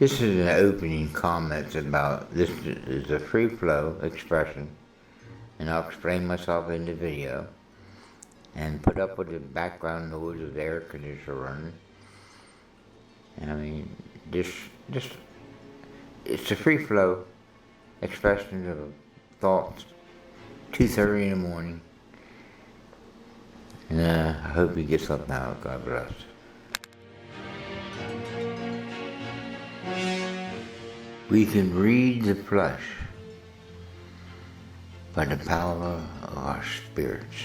This is an opening comment about this is a free flow expression, and I'll explain myself in the video and put up with the background noise of the air conditioner running. And I mean, this it's a free flow expression of thoughts, 2:30 in the morning, and I hope you get something out of it. God bless. We can read the flesh by the power of our spirits.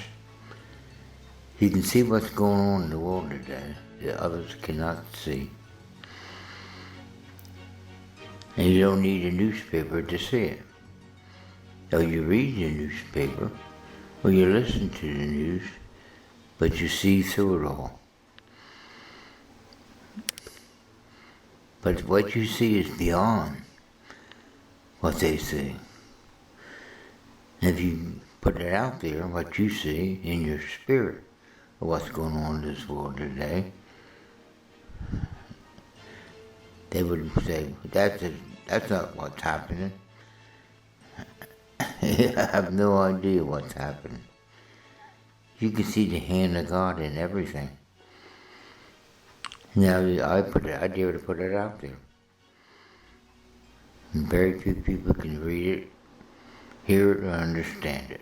You can see what's going on in the world today that others cannot see. And you don't need a newspaper to see it. So you read the newspaper or you listen to the news, but you see through it all. But what you see is beyond what they see. And if you put it out there, what you see in your spirit of what's going on in this world today, they would say, that's not what's happening. I have no idea what's happening. You can see the hand of God in everything. Now I dare to put it out there. And very few people can read it, hear it, or understand it.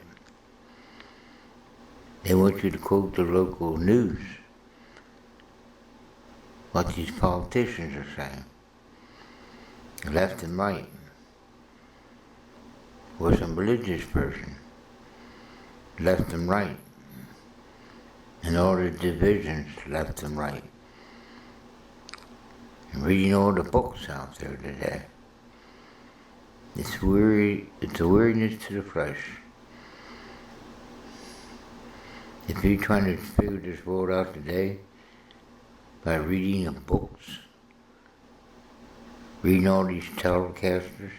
They want you to quote the local news, what these politicians are saying, left and right, or some religious person, left and right, and all the divisions left and right. And reading all the books out there today. It's a weariness to the flesh. If you're trying to figure this world out today by reading the books, reading all these telecasters,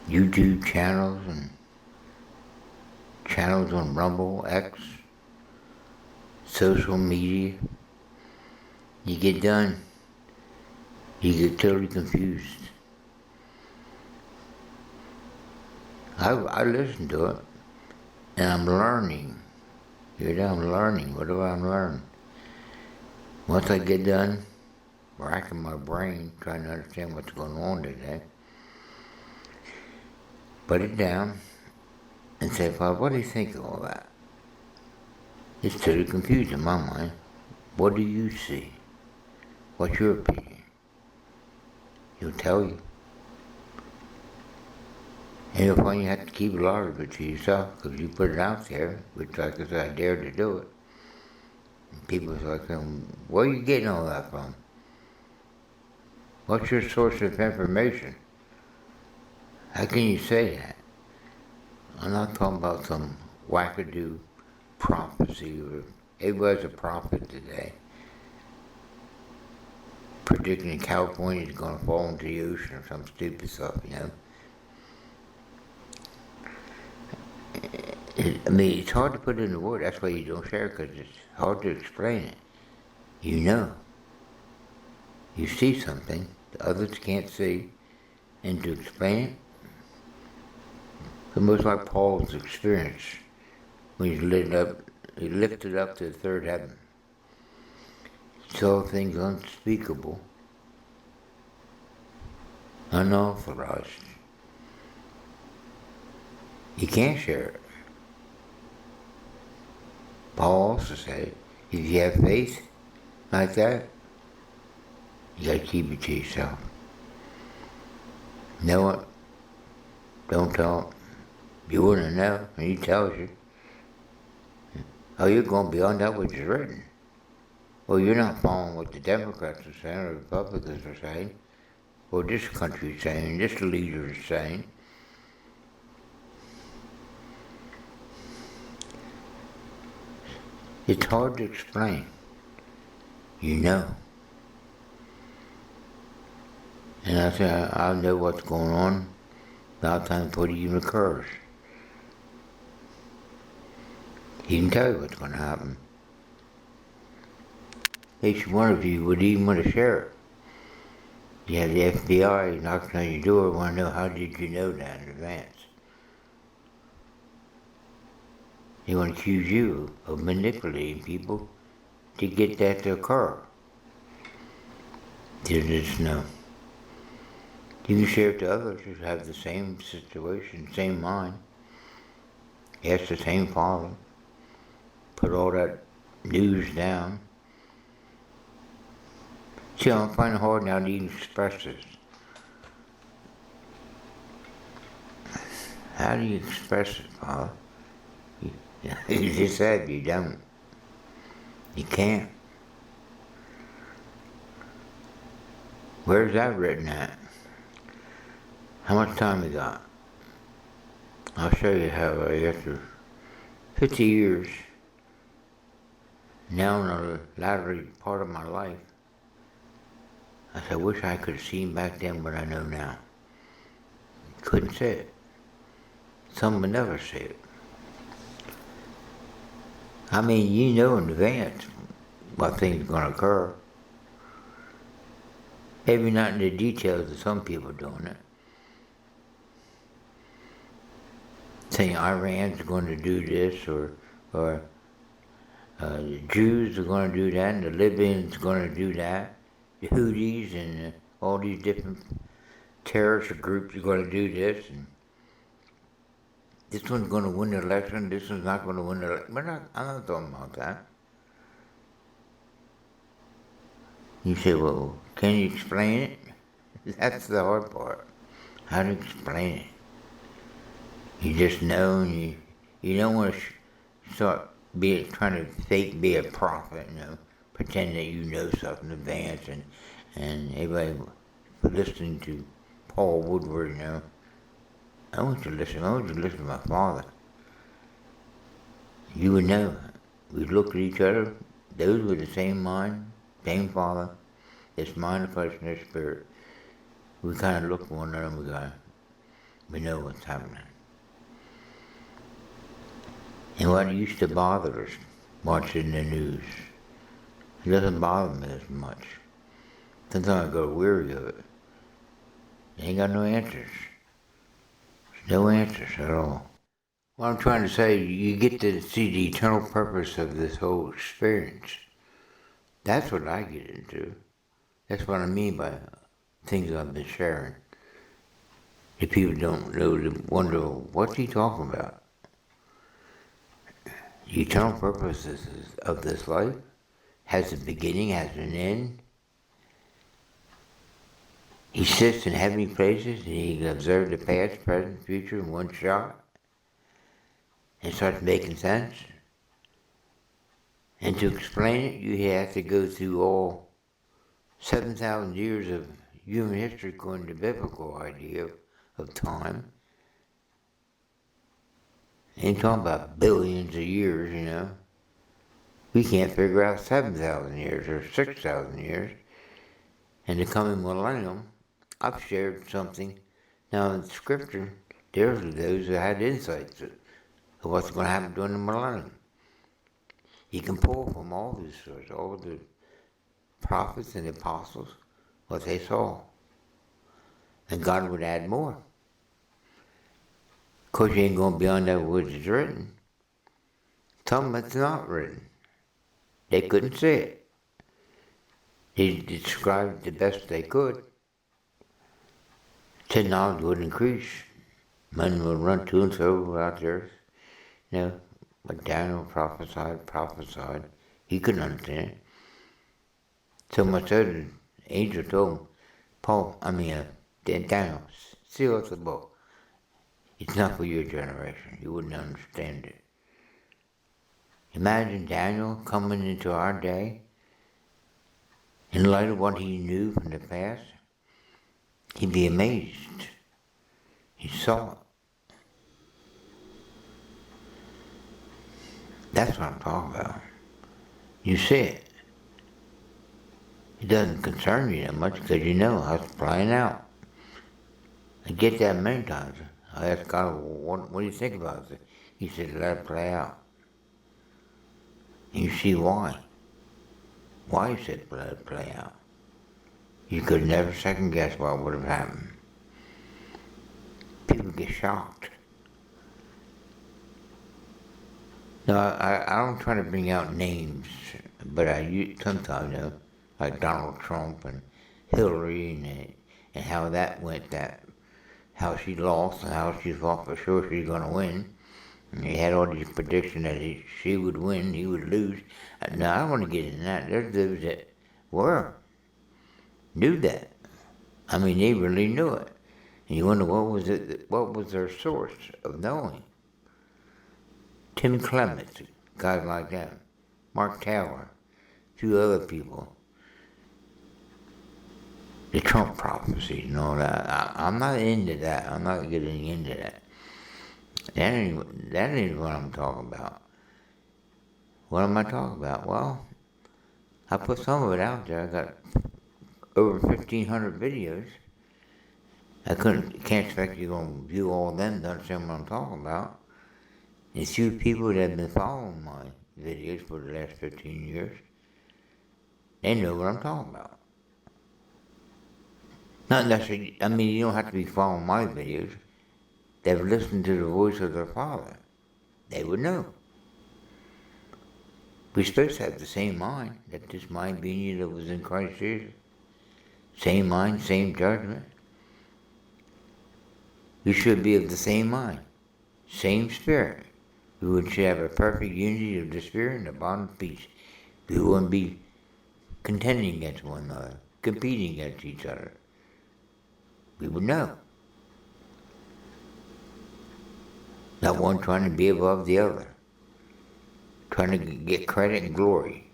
YouTube channels and channels on Rumble, X, social media, you get done. You get totally confused. I listen to it, and I'm learning. I'm learning. What do I learn? Once I get done racking my brain, trying to understand what's going on today, put it down and say, Father, what do you think of all that? It's totally confused in my mind. What do you see? What's your opinion? He'll tell you. And you'll find you have to keep a lot of it to yourself because you put it out there, which like I said, I dare to do it. And people are like, where are you getting all that from? What's your source of information? How can you say that? I'm not talking about some wackadoo prophecy. Everybody's a prophet today. Predicting California is going to fall into the ocean or some stupid stuff, you know. I mean, it's hard to put into words. That's why you don't share it, because it's hard to explain it. You know. You see something that others can't see, and to explain it, it's almost like Paul's experience when he lifted up to the third heaven. Saw things unspeakable, unauthorized. You can't share it. Paul also said, if you have faith like that, you gotta keep it to yourself. Know it, don't tell it. You wouldn't know, and he tells you. Oh, you're going beyond that which is written. Well, you're not following what the Democrats are saying or the Republicans are saying, or this country is saying, this leader is saying. It's hard to explain. You know. And I say, I know what's going on a lot of times before it even occurs. He can tell you what's going to happen. each one of you would even want to share it. You have the FBI knocking on your door, want to know how did you know that in advance. They want to accuse you of manipulating people to get that to occur. You just know. You can share it to others who have the same situation, same mind. Ask the same Father. Put all that news down. See, I'm finding it hard now to even express this. How do you express it, Father? You just said you don't. You can't. Where's that written at? How much time we got? I'll show you how after 50 years, now in the latter part of my life, I wish I could have seen back then what I know now. Couldn't say it. Some would never say it. I mean, you know in advance what things are going to occur. Maybe not in the details of some people doing it. Saying Iran's going to do this, or the Jews are going to do that, and the Libyans are going to do that. The Houthis and all these different terrorist groups are going to do this, and this one's going to win the election, this one's not going to win the election. I'm not talking about that. You say, well, can you explain it? That's the hard part. How to explain it. You just know, and you don't want to start trying to fake be a prophet, pretend that you know something in advance, and everybody listening to Paul Woodward, I want you to listen to my Father. You would know. We'd look at each other, those with the same mind, same Father, this mind, the flesh, and the spirit. We kind of look at one another and we know what's happening. And what used to bother us watching the news, it doesn't bother me as much. Sometimes I go weary of it. They ain't got no answers. No answers at all. What I'm trying to say, you get to see the eternal purpose of this whole experience. That's what I get into. That's what I mean by things I've been sharing. If people don't know, they wonder, what's he talking about? The eternal purpose of this life has a beginning, has an end. He sits in heavenly places and he can observe the past, present, future in one shot and starts making sense. And to explain it, you have to go through all 7,000 years of human history according to the biblical idea of time. Ain't talking about billions of years, We can't figure out 7,000 years or 6,000 years. And the coming millennium, I've shared something. Now in Scripture, there's those who had insights of what's going to happen during the millennium. You can pull from all these sources, all the prophets and the apostles, what they saw. And God would add more. Of course, you ain't going beyond that which is written. Some of it's not written. They couldn't see it. They described the best they could. Said knowledge would increase. Men would run to and fro out there. Like Daniel prophesied. He couldn't understand it. So much so the angel told him, Daniel, seal up the book. It's not for your generation. You wouldn't understand it. Imagine Daniel coming into our day in light of what he knew from the past. He'd be amazed. He saw it. That's what I'm talking about. You see it. It doesn't concern you that much because you know how it's playing out. I get that many times. I ask God, what do you think about it? He said, let it play out. And you see why. Why should blood play out? You could never second guess what would have happened. People get shocked. No, I don't try to bring out names, but sometimes, like Donald Trump and Hillary and how that went, how she lost and how she thought for sure she's going to win. And they had all these predictions that she would win, he would lose. Now, I don't want to get into that. There's those that knew that. I mean, they really knew it. And you wonder what was their source of knowing. Tim Clements, guys like that, Mark Taylor, a few other people. The Trump prophecies and all that. I'm not into that. I'm not getting into that. That ain't what I'm talking about. What am I talking about? Well, I put some of it out there. I got over 1,500 videos. Can't expect you to view all of them to understand what I'm talking about. And a few people that have been following my videos for the last 15 years, they know what I'm talking about. Not necessarily, I mean, you don't have to be following my videos. They've listened to the voice of their Father. They would know. We're supposed to have the same mind, that this mind being you that was in Christ Jesus. Same mind, same judgment. We should be of the same mind, same spirit. We should have a perfect unity of the spirit and the bond of peace. We wouldn't be contending against one another, competing against each other. We would know. Not one trying to be above the other, trying to get credit and glory.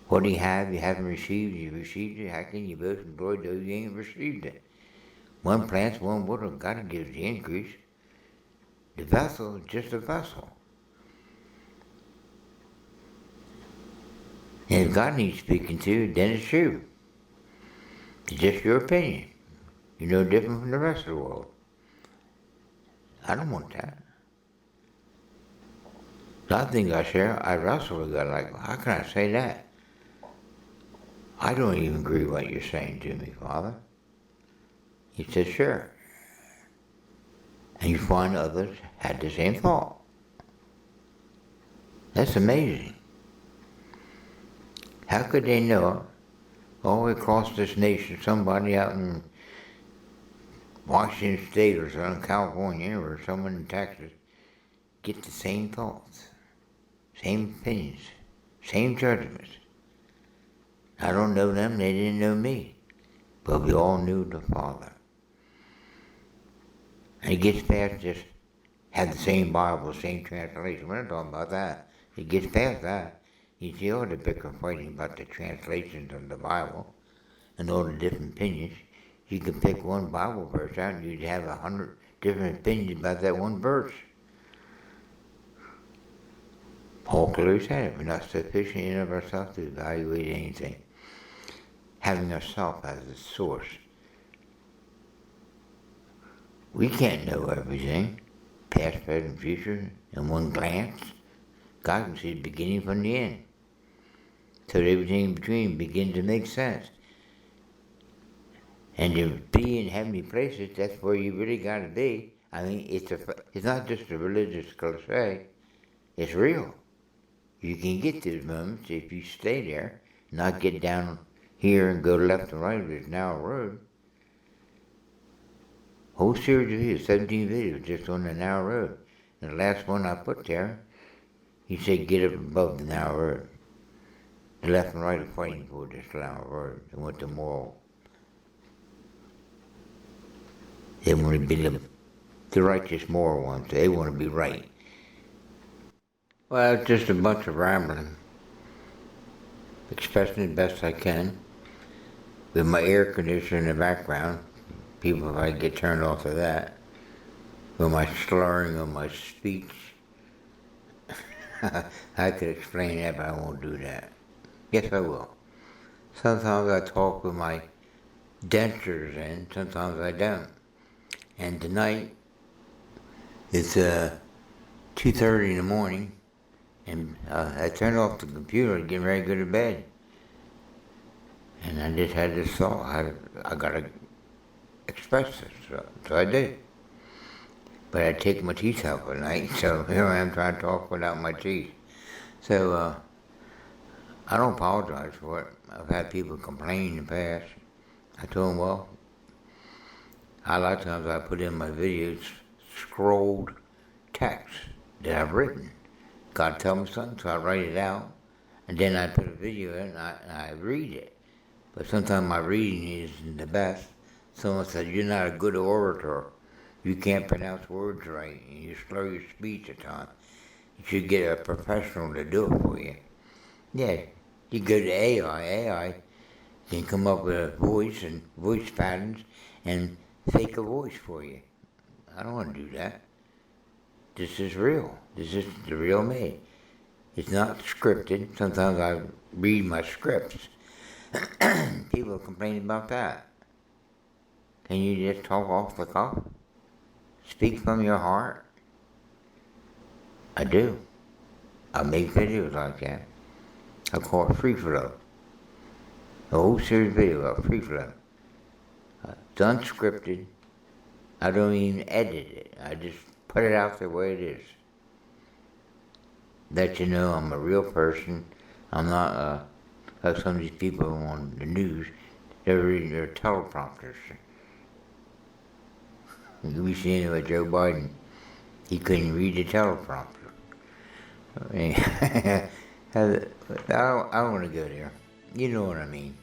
What do you have? You haven't received. You received it. How can you boast in glory though you ain't received it? One plants, one water. God gives the increase. The vessel is just a vessel. And if God needs speaking to, then it's true. It's just your opinion. You're no different from the rest of the world. I don't want that. So I think I wrestle with God like, how can I say that? I don't even agree with what you're saying to me, Father. He said, sure. And you find others had the same thought. That's amazing. How could they know all the way across this nation, somebody out in Washington State or Southern California or someone in Texas get the same thoughts, same opinions, same judgments? I don't know them, they didn't know me, but we all knew the Father. And it gets past just have the same Bible, same translation. We're not talking about that. It gets past that. You see all the bicker fighting about the translations of the Bible and all the different opinions. You can pick one Bible verse out and you'd have 100 different opinions about that one verse. Paul clearly said it. We're not sufficient in of ourselves to evaluate anything. Having ourselves as the source. We can't know everything, past, present, future, in one glance. God can see the beginning from the end. So that everything in between begins to make sense. And to be in heavenly places, that's where you really got to be. I mean, it's not just a religious cliche. It's real. You can get to those moments if you stay there, not get down here and go left and right of this narrow road. Whole series of videos, 17 videos just on the narrow road. And the last one I put there, he said get up above the narrow road. The left and right are fighting for this narrow road. They want the moral. They want to be the righteous moral ones. They want to be right. Well, it's just a bunch of rambling. Expressing the best I can. With my air conditioner in the background. People, if I get turned off of that. With my slurring of my speech. I could explain that, but I won't do that. Yes, I will. Sometimes I talk with my dentures in, sometimes I don't. And tonight, it's 2:30 in the morning, And I turned off the computer and getting ready to go to bed. And I just had this thought, I gotta express this, so I did. But I take my teeth out at night, so here I am trying to talk without my teeth. So I don't apologize for it. I've had people complain in the past. I told them, well, a lot of times I put in my videos scrolled text that I've written. God tell me something, so I write it out, and then I put a video in and I read it. But sometimes my reading isn't the best. Someone said, you're not a good orator. You can't pronounce words right, and you slur your speech at times. You should get a professional to do it for you. Yeah, you go to AI. AI can come up with a voice and voice patterns and fake a voice for you. I don't want to do that. This is real. This is the real me. It's not scripted. Sometimes I read my scripts. People complain about that. Can you just talk off the cuff? Speak from your heart? I do. I make videos like that. I call it free flow. A whole series of videos about free flow. It's unscripted. I don't even edit it. I just put it out the way it is. Let you know I'm a real person. I'm not like some of these people on the news. They're reading their teleprompters. You'll be seeing it with Joe Biden. He couldn't read the teleprompter. I mean, I don't want to go there. You know what I mean.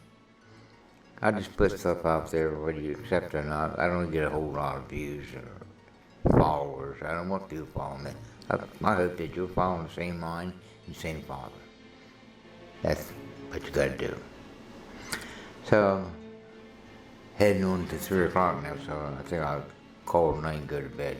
I just put stuff out there, whether you accept it or not. I don't get a whole lot of views or followers. I don't want people following me. I hope that you're following the same mind and same Father. That's what you got to do. So, heading on to 3 o'clock now, so I think I'll call tonight and go to bed.